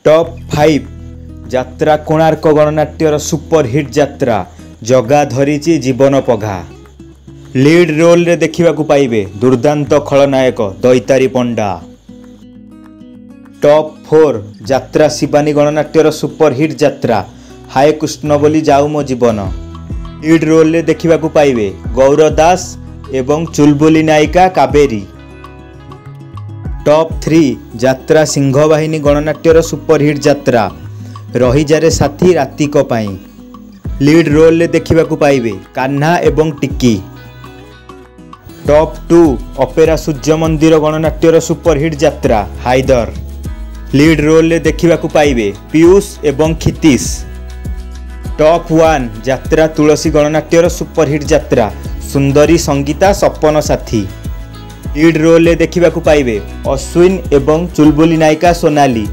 Top 5 यात्रा Konark गणनाट्यर superhit यात्रा जगा धरिची जीवन पघा। लीड रोल रे देखा पाइबे दुर्दांत खलनायक दैतारी पंडा। टॉप 4 यात्रा शिवानी गणनाट्यर सुपरहिट यात्रा हाय कृष्ण बोली जाऊ मो जीवन। लीड रोल रे देखा पाइबे गौर दास एवं चुलबुली नायिका कावेरी। टॉप 3 यात्रा सिंहवाहिनी गणनाट्यर सुपरहिट यात्रा रहीजारे साथी रातिक पाई। लीड रोल रे देखा पाइबे कान्हा एवं टिकी। टॉप 2 अपेरा सूर्य मंदिर गणनाट्यर सुपरहिट यात्रा हायदर। लीड रोल रे देखा पाइबे पीयूष एवं क्षितिश। टॉप 1 यात्रा तुलसी गणनाट्यर सुपरहिट यात्रा सुंदरी संगीता सपन साथी। लीड रोल रे देखा पाइबे अश्विन एवं चुलबुली नायिका सोनाली।